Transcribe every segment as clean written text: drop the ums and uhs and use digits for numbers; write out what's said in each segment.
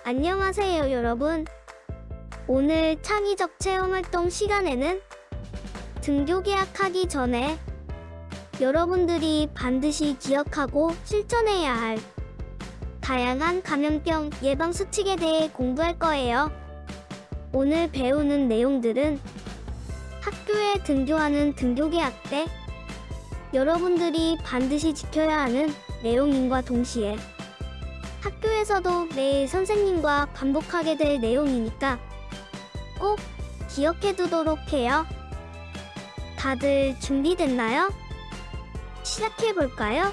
안녕하세요, 여러분. 오늘 창의적 체험활동 시간에는 등교 계약하기 전에 여러분들이 반드시 기억하고 실천해야 할 다양한 감염병 예방 수칙에 대해 공부할 거예요. 오늘 배우는 내용들은 학교에 등교하는 등교 계약 때 여러분들이 반드시 지켜야 하는 내용인과 동시에 학교에서도 매일 선생님과 반복하게 될 내용이니까 꼭 기억해 두도록 해요. 다들 준비됐나요? 시작해 볼까요?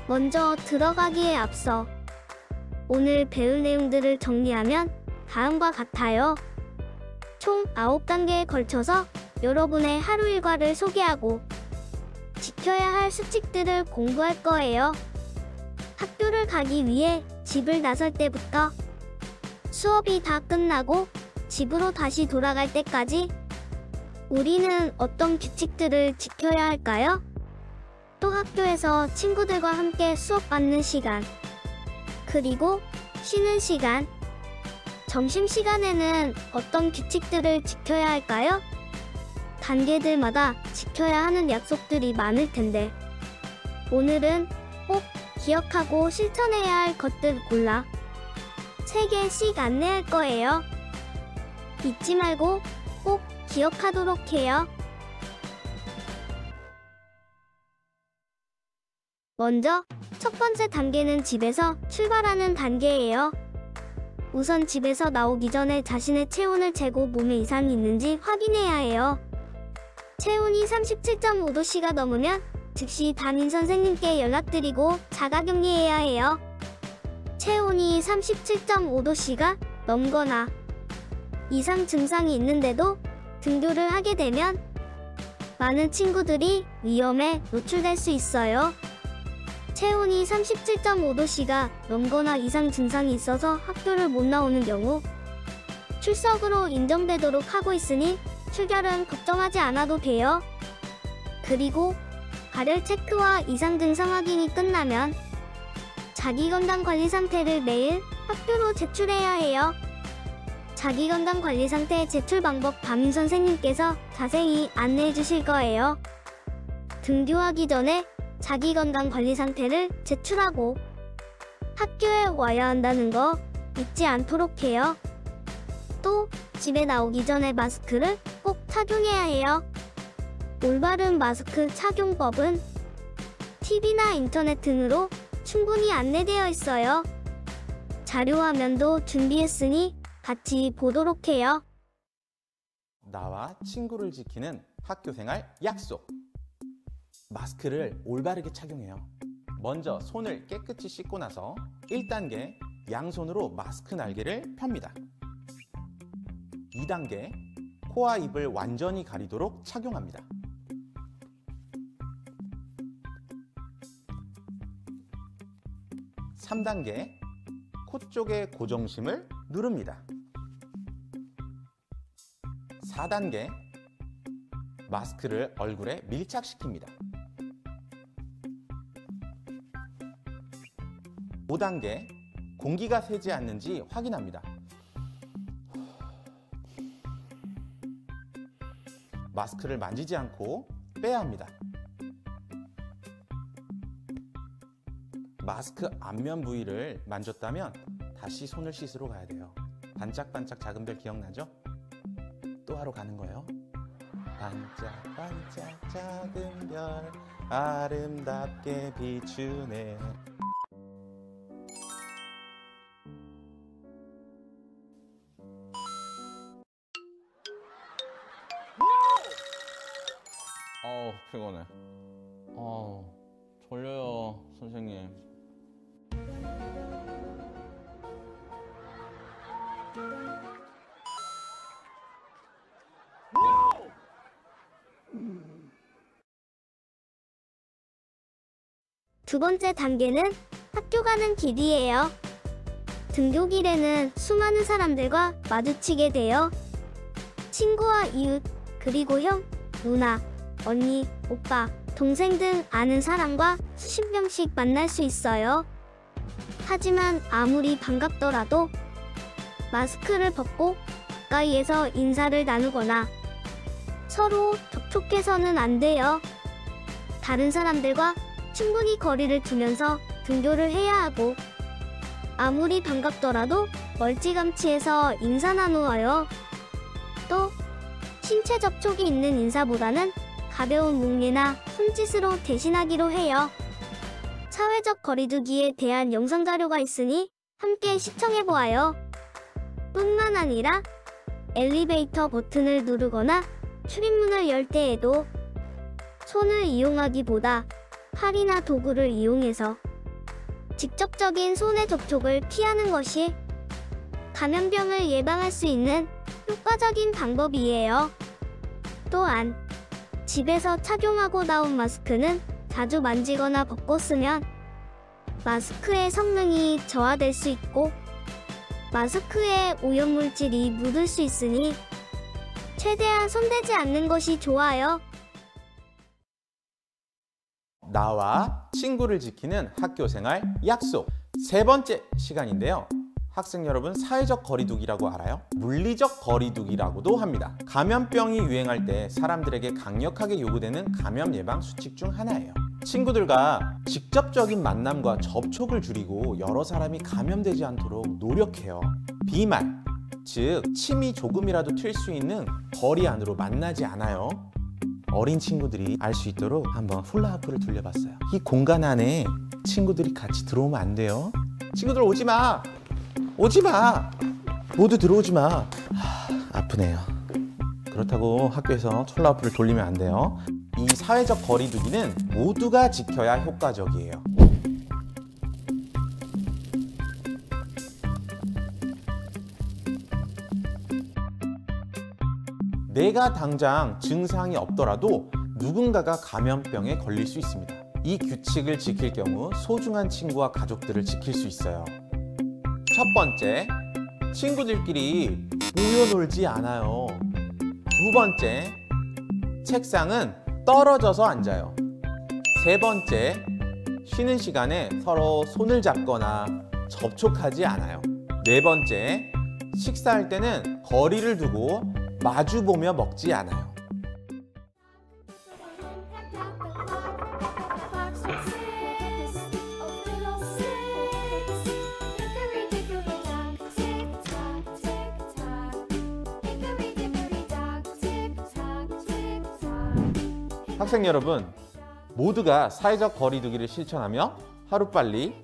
먼저 들어가기에 앞서 오늘 배울 내용들을 정리하면 다음과 같아요. 총 9단계에 걸쳐서 여러분의 하루 일과를 소개하고 지켜야 할 수칙들을 공부할 거예요. 학교를 가기 위해 집을 나설 때부터 수업이 다 끝나고 집으로 다시 돌아갈 때까지 우리는 어떤 규칙들을 지켜야 할까요? 또 학교에서 친구들과 함께 수업 받는 시간, 그리고 쉬는 시간, 점심시간에는 어떤 규칙들을 지켜야 할까요? 단계들마다 지켜야 하는 약속들이 많을 텐데 오늘은 꼭 기억하고 실천해야 할 것들 골라 3개씩 안내할 거예요. 잊지 말고 꼭 기억하도록 해요. 먼저 첫 번째 단계는 집에서 출발하는 단계예요. 우선 집에서 나오기 전에 자신의 체온을 재고 몸에 이상이 있는지 확인해야 해요. 체온이 37.5도씨가 넘으면 즉시 담임 선생님께 연락드리고 자가격리해야 해요. 체온이 37.5도씨가 넘거나 이상 증상이 있는데도 등교를 하게 되면 많은 친구들이 위험에 노출될 수 있어요. 체온이 37.5도씨가 넘거나 이상 증상이 있어서 학교를 못 나오는 경우 출석으로 인정되도록 하고 있으니 출결은 걱정하지 않아도 돼요. 그리고 발열 체크와 이상 증상 확인이 끝나면 자기건강관리 상태를 매일 학교로 제출해야 해요. 자기건강관리 상태 제출 방법 담임 선생님께서 자세히 안내해 주실 거예요. 등교하기 전에 자기건강관리 상태를 제출하고 학교에 와야 한다는 거 잊지 않도록 해요. 또 집에 나오기 전에 마스크를 꼭 착용해야 해요. 올바른 마스크 착용법은 TV나 인터넷 등으로 충분히 안내되어 있어요. 자료화면도 준비했으니 같이 보도록 해요. 나와 친구를 지키는 학교생활 약속. 마스크를 올바르게 착용해요. 먼저 손을 깨끗이 씻고 나서 1단계 양손으로 마스크 날개를 펴니다. 2단계 코와 입을 완전히 가리도록 착용합니다. 3단계 코 쪽의 고정심을 누릅니다. 4단계 마스크를 얼굴에 밀착시킵니다. 5단계 공기가 새지 않는지 확인합니다. 마스크를 만지지 않고 빼야 합니다. 마스크 앞면 부위를 만졌다면 다시 손을 씻으러 가야 돼요. 반짝반짝 작은 별 기억나죠? 또 하러 가는 거예요. 반짝반짝 작은 별 아름답게 비추네. 피곤해. 졸려요, 선생님. 두 번째 단계는 학교 가는 길이에요. 등교길에는 수많은 사람들과 마주치게 돼요. 친구와 이웃, 그리고 형, 누나, 언니, 오빠, 동생 등 아는 사람과 수십 명씩 만날 수 있어요. 하지만 아무리 반갑더라도 마스크를 벗고 가까이에서 인사를 나누거나 서로 접촉해서는 안 돼요. 다른 사람들과 충분히 거리를 두면서 등교를 해야 하고, 아무리 반갑더라도 멀찌감치해서 인사 나누어요. 또 신체 접촉이 있는 인사보다는 가벼운 뭉례나 손짓으로 대신하기로 해요. 사회적 거리두기에 대한 영상 자료가 있으니 함께 시청해보아요. 뿐만 아니라 엘리베이터 버튼을 누르거나 출입문을 열 때에도 손을 이용하기보다 팔이나 도구를 이용해서 직접적인 손의 접촉을 피하는 것이 감염병을 예방할 수 있는 효과적인 방법이에요. 또한 집에서 착용하고 나온 마스크는 자주 만지거나 벗고 쓰면 마스크의 성능이 저하될 수 있고 마스크에 오염물질이 묻을 수 있으니 최대한 손대지 않는 것이 좋아요. 나와 친구를 지키는 학교생활 약속. 세 번째 시간인데요. 학생 여러분, 사회적 거리두기라고 알아요? 물리적 거리두기라고도 합니다. 감염병이 유행할 때 사람들에게 강력하게 요구되는 감염 예방 수칙 중 하나예요. 친구들과 직접적인 만남과 접촉을 줄이고 여러 사람이 감염되지 않도록 노력해요. 비말, 즉 침이 조금이라도 튈 수 있는 거리 안으로 만나지 않아요. 어린 친구들이 알 수 있도록 한번 훌라후프를 돌려봤어요. 이 공간 안에 친구들이 같이 들어오면 안 돼요. 친구들 오지 마! 오지 마! 모두 들어오지 마! 아프네요. 그렇다고 학교에서 훌라후프를 돌리면 안 돼요. 이 사회적 거리두기는 모두가 지켜야 효과적이에요. 내가 당장 증상이 없더라도 누군가가 감염병에 걸릴 수 있습니다. 이 규칙을 지킬 경우 소중한 친구와 가족들을 지킬 수 있어요. 첫 번째, 친구들끼리 모여 놀지 않아요. 두 번째, 책상은 떨어져서 앉아요. 세 번째, 쉬는 시간에 서로 손을 잡거나 접촉하지 않아요. 네 번째, 식사할 때는 거리를 두고 마주보며 먹지 않아요. 학생 여러분, 모두가 사회적 거리두기를 실천하며 하루빨리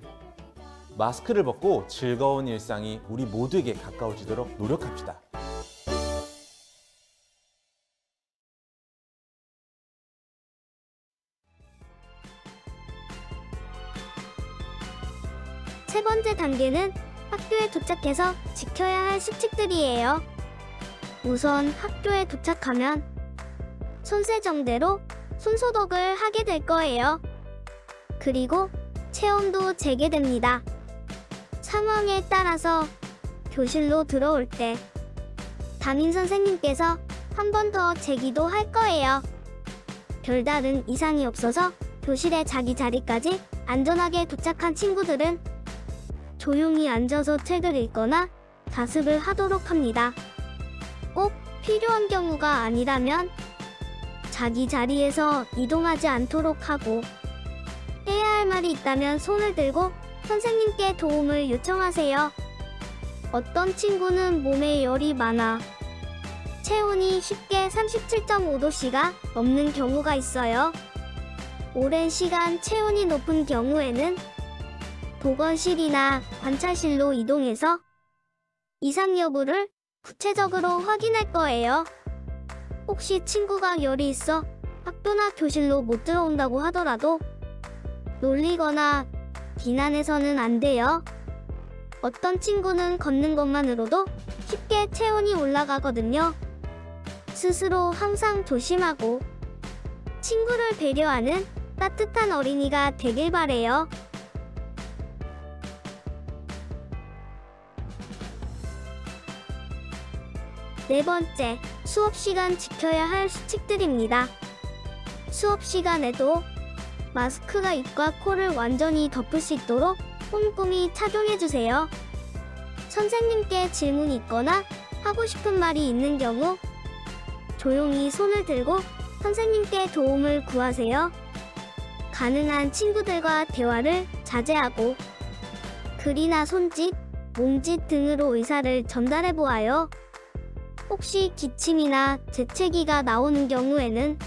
마스크를 벗고 즐거운 일상이 우리 모두에게 가까워지도록 노력합시다. 세 번째 단계는 학교에 도착해서 지켜야 할 수칙들이에요. 우선 학교에 도착하면 손세정대로 손소독을 하게 될 거예요. 그리고 체온도 재게 됩니다. 상황에 따라서 교실로 들어올 때 담임 선생님께서 한 번 더 재기도 할 거예요. 별다른 이상이 없어서 교실에 자기 자리까지 안전하게 도착한 친구들은 조용히 앉아서 책을 읽거나 자습을 하도록 합니다. 꼭 필요한 경우가 아니라면 자기 자리에서 이동하지 않도록 하고, 해야 할 말이 있다면 손을 들고 선생님께 도움을 요청하세요. 어떤 친구는 몸에 열이 많아 체온이 쉽게 37.5도씨가 넘는 경우가 있어요. 오랜 시간 체온이 높은 경우에는 보건실이나 관찰실로 이동해서 이상 여부를 구체적으로 확인할 거예요. 혹시 친구가 열이 있어 학교나 교실로 못 들어온다고 하더라도 놀리거나 비난해서는 안 돼요. 어떤 친구는 걷는 것만으로도 쉽게 체온이 올라가거든요. 스스로 항상 조심하고 친구를 배려하는 따뜻한 어린이가 되길 바래요. 네 번째, 수업 시간 지켜야 할 수칙들입니다. 수업 시간에도 마스크가 입과 코를 완전히 덮을 수 있도록 꼼꼼히 착용해주세요. 선생님께 질문이 있거나 하고 싶은 말이 있는 경우 조용히 손을 들고 선생님께 도움을 구하세요. 가능한 친구들과 대화를 자제하고 글이나 손짓, 몸짓 등으로 의사를 전달해 보아요. 혹시 기침이나 재채기가 나오는 경우에는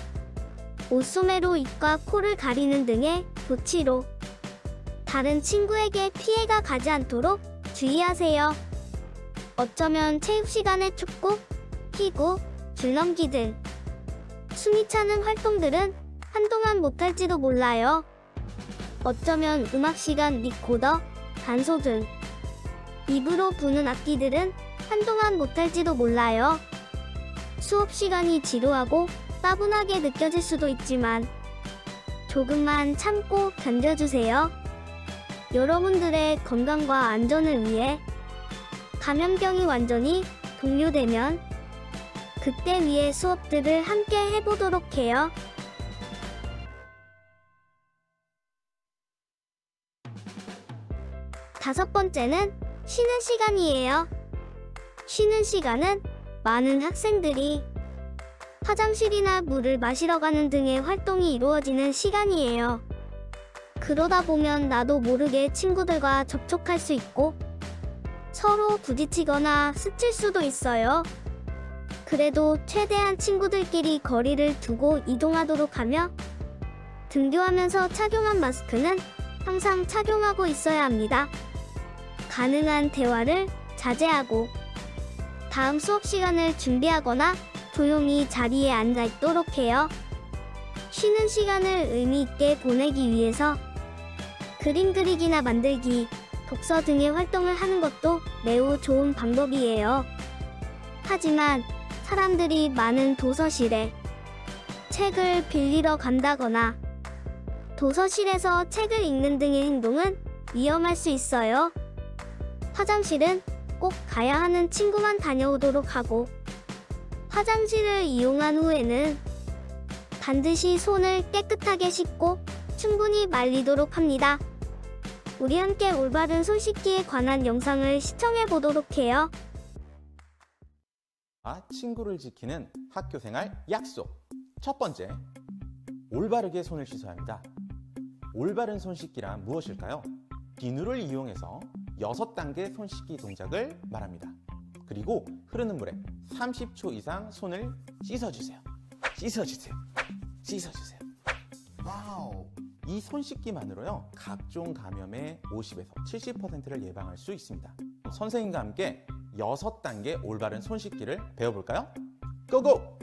옷소매로 입과 코를 가리는 등의 조치로 다른 친구에게 피해가 가지 않도록 주의하세요. 어쩌면 체육 시간에 축구, 피구, 줄넘기 등 숨이 차는 활동들은 한동안 못할지도 몰라요. 어쩌면 음악 시간 리코더, 단소 등 입으로 부는 악기들은 한동안 못할지도 몰라요. 수업 시간이 지루하고 따분하게 느껴질 수도 있지만 조금만 참고 견뎌주세요. 여러분들의 건강과 안전을 위해 감염병이 완전히 종료되면 그때 위해 수업들을 함께 해보도록 해요. 다섯 번째는 쉬는 시간이에요. 쉬는 시간은 많은 학생들이 화장실이나 물을 마시러 가는 등의 활동이 이루어지는 시간이에요. 그러다 보면 나도 모르게 친구들과 접촉할 수 있고 서로 부딪히거나 스칠 수도 있어요. 그래도 최대한 친구들끼리 거리를 두고 이동하도록 하며 등교하면서 착용한 마스크는 항상 착용하고 있어야 합니다. 가능한 대화를 자제하고 다음 수업 시간을 준비하거나 조용히 자리에 앉아 있도록 해요. 쉬는 시간을 의미 있게 보내기 위해서 그림 그리기나 만들기, 독서 등의 활동을 하는 것도 매우 좋은 방법이에요. 하지만 사람들이 많은 도서실에 책을 빌리러 간다거나 도서실에서 책을 읽는 등의 행동은 위험할 수 있어요. 화장실은 꼭 가야 하는 친구만 다녀오도록 하고 화장실을 이용한 후에는 반드시 손을 깨끗하게 씻고 충분히 말리도록 합니다. 우리 함께 올바른 손 씻기에 관한 영상을 시청해 보도록 해요. 친구를 지키는 학교생활 약속. 첫 번째, 올바르게 손을 씻어야 합니다. 올바른 손 씻기란 무엇일까요? 비누를 이용해서 6단계 손 씻기 동작을 말합니다. 그리고 흐르는 물에 30초 이상 손을 씻어주세요. 씻어주세요. 씻어주세요. 와우! 이 손 씻기만으로요, 각종 감염의 50에서 70%를 예방할 수 있습니다. 선생님과 함께 6단계 올바른 손 씻기를 배워볼까요? 고고!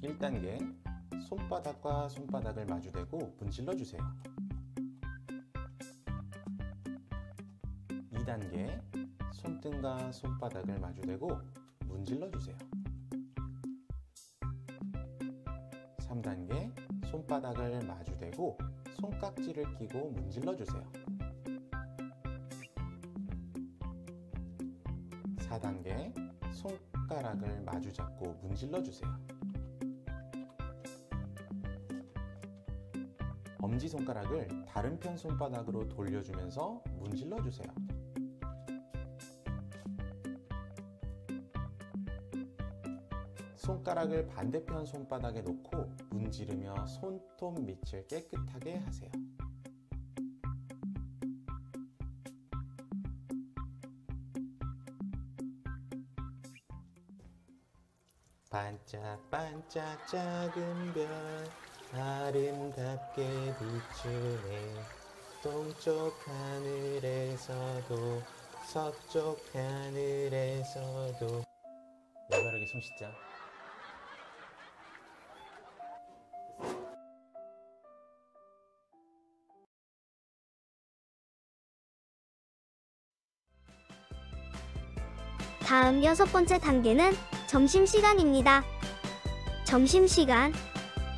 (1단계) 손바닥과 손바닥을 마주대고 문질러 주세요. 2단계 손등과 손바닥을 마주대고 문질러 주세요. 3단계 손바닥을 마주대고 손깍지를 끼고 문질러 주세요. 4단계 손가락을 마주 잡고 문질러 주세요. 엄지손가락을 다른 편 손바닥으로 돌려주면서 문질러 주세요. 손가락을 반대편 손바닥에 놓고 문지르며 손톱 밑을 깨끗하게 하세요. 반짝반짝 작은 별 아름답게 비추네. 동쪽 하늘에서도 서쪽 하늘에서도. 올바르게 손 씻자. 다음 6번째 단계는 점심시간입니다. 점심시간.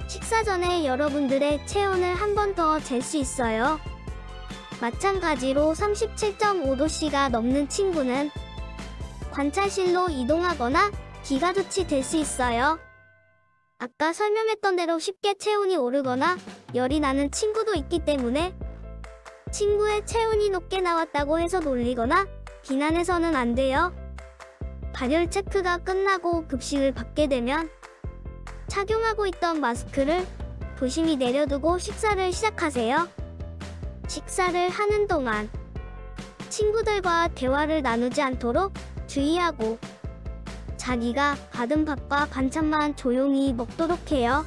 식사 전에 여러분들의 체온을 한 번 더 잴 수 있어요. 마찬가지로 37.5도씨가 넘는 친구는 관찰실로 이동하거나 기가 조치될 수 있어요. 아까 설명했던 대로 쉽게 체온이 오르거나 열이 나는 친구도 있기 때문에 친구의 체온이 높게 나왔다고 해서 놀리거나 비난해서는 안 돼요. 발열 체크가 끝나고 급식을 받게 되면 착용하고 있던 마스크를 조심히 내려두고 식사를 시작하세요. 식사를 하는 동안 친구들과 대화를 나누지 않도록 주의하고 자기가 받은 밥과 반찬만 조용히 먹도록 해요.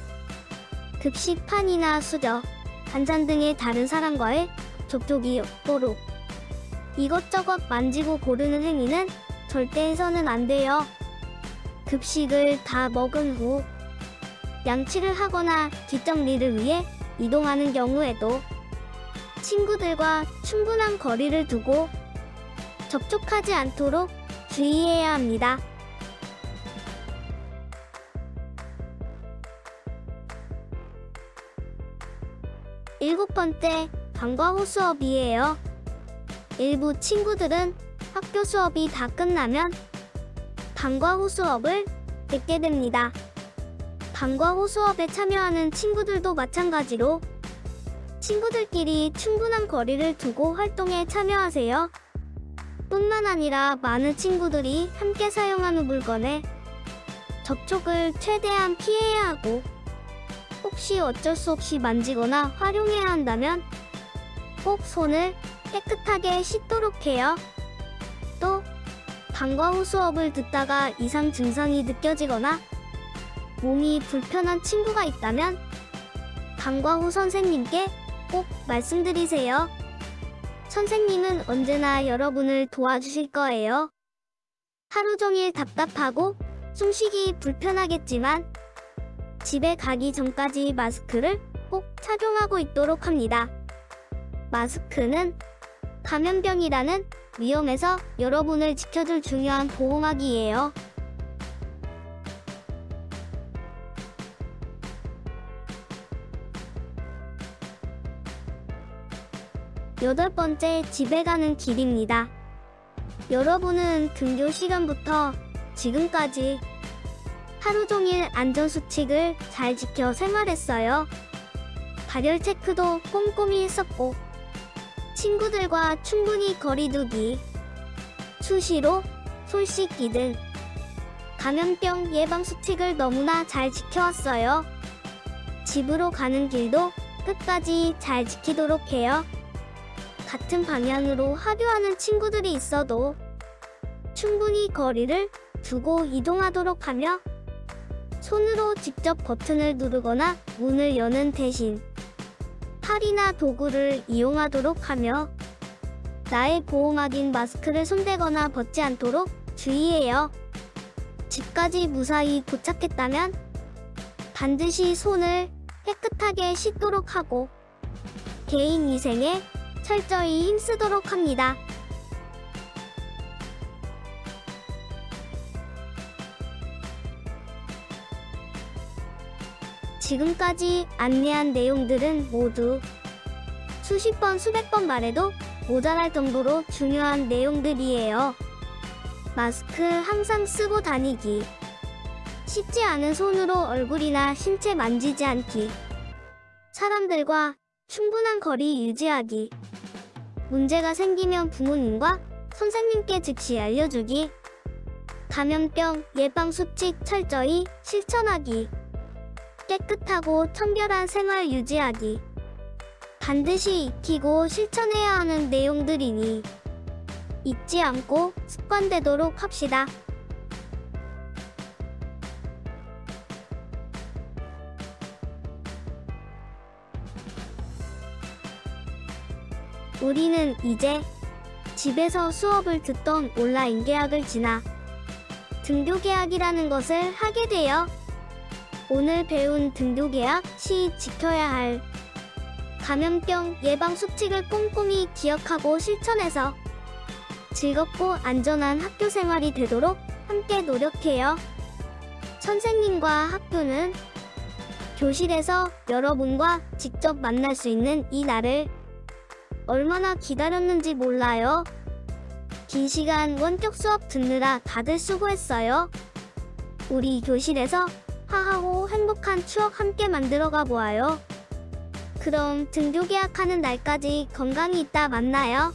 급식판이나 수저, 반찬 등의 다른 사람과의 접촉이 없도록 이것저것 만지고 고르는 행위는 절대 해서는 안 돼요. 급식을 다 먹은 후 양치를 하거나 뒷정리를 위해 이동하는 경우에도 친구들과 충분한 거리를 두고 접촉하지 않도록 주의해야 합니다. 일곱 번째, 방과 후 수업이에요. 일부 친구들은 학교 수업이 다 끝나면 방과 후 수업을 듣게 됩니다. 방과 후 수업에 참여하는 친구들도 마찬가지로 친구들끼리 충분한 거리를 두고 활동에 참여하세요. 뿐만 아니라 많은 친구들이 함께 사용하는 물건에 접촉을 최대한 피해야 하고 혹시 어쩔 수 없이 만지거나 활용해야 한다면 꼭 손을 깨끗하게 씻도록 해요. 또 방과 후 수업을 듣다가 이상 증상이 느껴지거나 몸이 불편한 친구가 있다면 방과 후 선생님께 꼭 말씀드리세요. 선생님은 언제나 여러분을 도와주실 거예요. 하루 종일 답답하고 숨쉬기 불편하겠지만 집에 가기 전까지 마스크를 꼭 착용하고 있도록 합니다. 마스크는 감염병이라는 위험에서 여러분을 지켜줄 중요한 보호막이에요. 여덟 번째, 집에 가는 길입니다. 여러분은 등교 시간부터 지금까지 하루 종일 안전수칙을 잘 지켜 생활했어요. 발열 체크도 꼼꼼히 했었고 친구들과 충분히 거리두기, 수시로 손 씻기 등 감염병 예방 수칙을 너무나 잘 지켜왔어요. 집으로 가는 길도 끝까지 잘 지키도록 해요. 같은 방향으로 하교하는 친구들이 있어도 충분히 거리를 두고 이동하도록 하며 손으로 직접 버튼을 누르거나 문을 여는 대신 팔이나 도구를 이용하도록 하며 나의 보호막인 마스크를 손대거나 벗지 않도록 주의해요. 집까지 무사히 도착했다면 반드시 손을 깨끗하게 씻도록 하고 개인 위생에 철저히 힘쓰도록 합니다. 지금까지 안내한 내용들은 모두 수십 번, 수백 번 말해도 모자랄 정도로 중요한 내용들이에요. 마스크 항상 쓰고 다니기, 씻지 않은 손으로 얼굴이나 신체 만지지 않기, 사람들과 충분한 거리 유지하기, 문제가 생기면 부모님과 선생님께 즉시 알려주기, 감염병 예방 수칙 철저히 실천하기, 깨끗하고 청결한 생활 유지하기, 반드시 익히고 실천해야 하는 내용들이니 잊지 않고 습관되도록 합시다. 우리는 이제 집에서 수업을 듣던 온라인 계약을 지나 등교 계약이라는 것을 하게 되어 오늘 배운 등교 계약 시 지켜야 할 감염병 예방 수칙을 꼼꼼히 기억하고 실천해서 즐겁고 안전한 학교 생활이 되도록 함께 노력해요. 선생님과 학교는 교실에서 여러분과 직접 만날 수 있는 이 날을 얼마나 기다렸는지 몰라요. 긴 시간 원격 수업 듣느라 다들 수고했어요. 우리 교실에서 화하고 행복한 추억 함께 만들어가 보아요. 그럼 등교 계약하는 날까지 건강히 있다 만나요.